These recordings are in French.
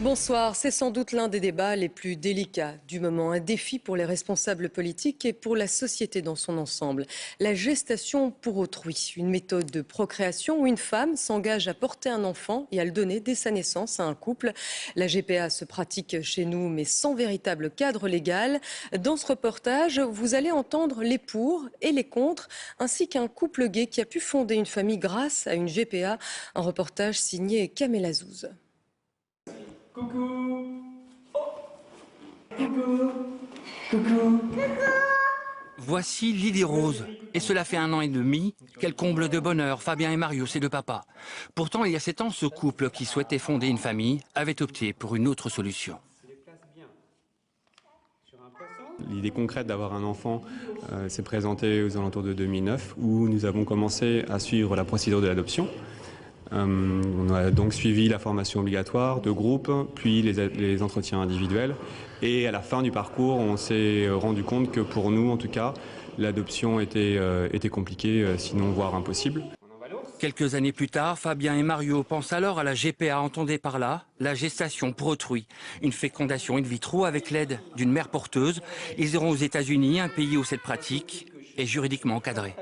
Bonsoir, c'est sans doute l'un des débats les plus délicats du moment, un défi pour les responsables politiques et pour la société dans son ensemble. La gestation pour autrui, une méthode de procréation où une femme s'engage à porter un enfant et à le donner dès sa naissance à un couple. La GPA se pratique chez nous mais sans véritable cadre légal. Dans ce reportage, vous allez entendre les pour et les contre, ainsi qu'un couple gay qui a pu fonder une famille grâce à une GPA. Un reportage signé Kamel Azouz. Coucou. Oh. Coucou. Coucou. Voici Lily Rose. Et cela fait 1 an et demi qu'elle comble de bonheur Fabien et Mario, ses 2 papas. Pourtant, il y a 7 ans, ce couple qui souhaitait fonder une famille avait opté pour une autre solution. L'idée concrète d'avoir un enfant s'est présentée aux alentours de 2009, où nous avons commencé à suivre la procédure de l'adoption. On a donc suivi la formation obligatoire de groupe, puis les entretiens individuels. Et à la fin du parcours, on s'est rendu compte que pour nous, en tout cas, l'adoption était compliquée, sinon voire impossible. Quelques années plus tard, Fabien et Mario pensent alors à la GPA, entendez par là la gestation pour autrui. Une fécondation in vitro avec l'aide d'une mère porteuse. Ils iront aux États-Unis, un pays où cette pratique est juridiquement encadrée.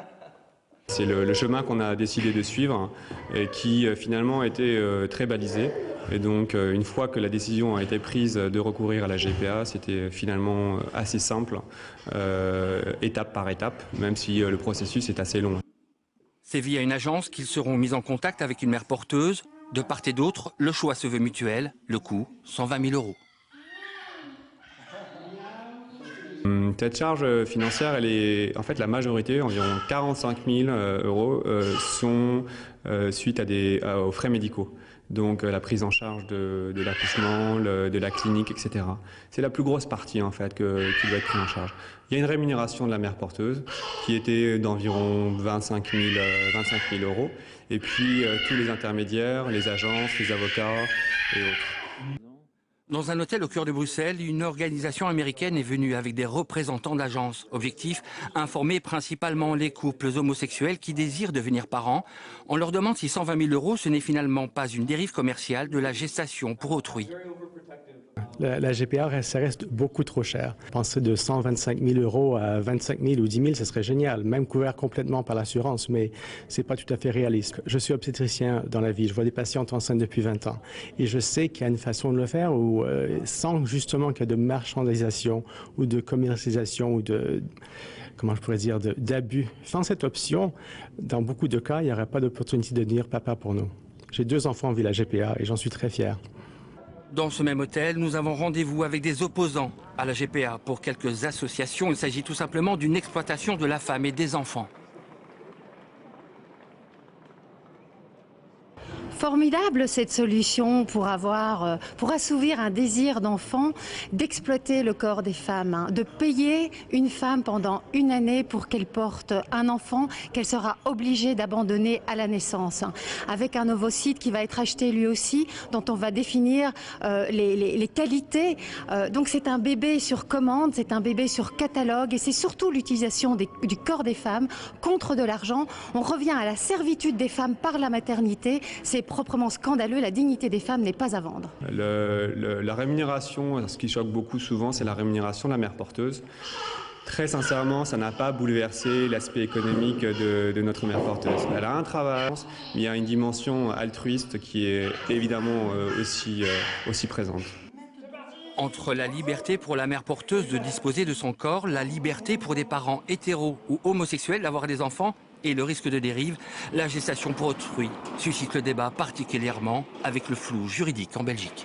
C'est le chemin qu'on a décidé de suivre et qui finalement a été très balisé. Et donc une fois que la décision a été prise de recourir à la GPA, c'était finalement assez simple, étape par étape, même si le processus est assez long. C'est via une agence qu'ils seront mis en contact avec une mère porteuse. De part et d'autre, le choix se veut mutuel, le coût 120 000 €. Cette charge financière, elle est en fait la majorité, environ 45 000 €, sont suite aux frais médicaux. Donc la prise en charge de l'accouchement, de la clinique, etc. C'est la plus grosse partie en fait qui doit être prise en charge. Il y a une rémunération de la mère porteuse qui était d'environ 25 000 €. Et puis tous les intermédiaires, les agences, les avocats et autres. Dans un hôtel au cœur de Bruxelles, une organisation américaine est venue avec des représentants d'agences. Objectif, informer principalement les couples homosexuels qui désirent devenir parents. On leur demande si 120 000 € ce n'est finalement pas une dérive commerciale de la gestation pour autrui. La GPA, ça reste beaucoup trop cher. Penser de 125 000 € à 25 000 ou 10 000, ce serait génial, même couvert complètement par l'assurance, mais c'est pas tout à fait réaliste. Je suis obstétricien dans la vie, je vois des patientes enceintes depuis 20 ans, et je sais qu'il y a une façon de le faire où, sans justement qu'il y ait de marchandisation ou de commercialisation ou de, comment je pourrais dire, d'abus. Sans cette option, dans beaucoup de cas, il n'y aurait pas d'opportunité de devenir papa pour nous. J'ai 2 enfants via la GPA et j'en suis très fier. Dans ce même hôtel, nous avons rendez-vous avec des opposants à la GPA. Pour quelques associations, il s'agit tout simplement d'une exploitation de la femme et des enfants. Formidable cette solution pour assouvir un désir d'enfant, d'exploiter le corps des femmes, de payer une femme pendant 1 année pour qu'elle porte un enfant qu'elle sera obligée d'abandonner à la naissance, avec un ovocyte qui va être acheté lui aussi, dont on va définir les qualités. Donc c'est un bébé sur commande, c'est un bébé sur catalogue et c'est surtout l'utilisation du corps des femmes contre de l'argent. On revient à la servitude des femmes par la maternité. C'est proprement scandaleux, la dignité des femmes n'est pas à vendre. La rémunération, ce qui choque beaucoup souvent, c'est la rémunération de la mère porteuse. Très sincèrement, ça n'a pas bouleversé l'aspect économique de notre mère porteuse. Elle a un travail, mais il y a une dimension altruiste qui est évidemment aussi présente. Entre la liberté pour la mère porteuse de disposer de son corps, la liberté pour des parents hétéros ou homosexuels d'avoir des enfants et le risque de dérive, la gestation pour autrui suscite le débat particulièrement avec le flou juridique en Belgique.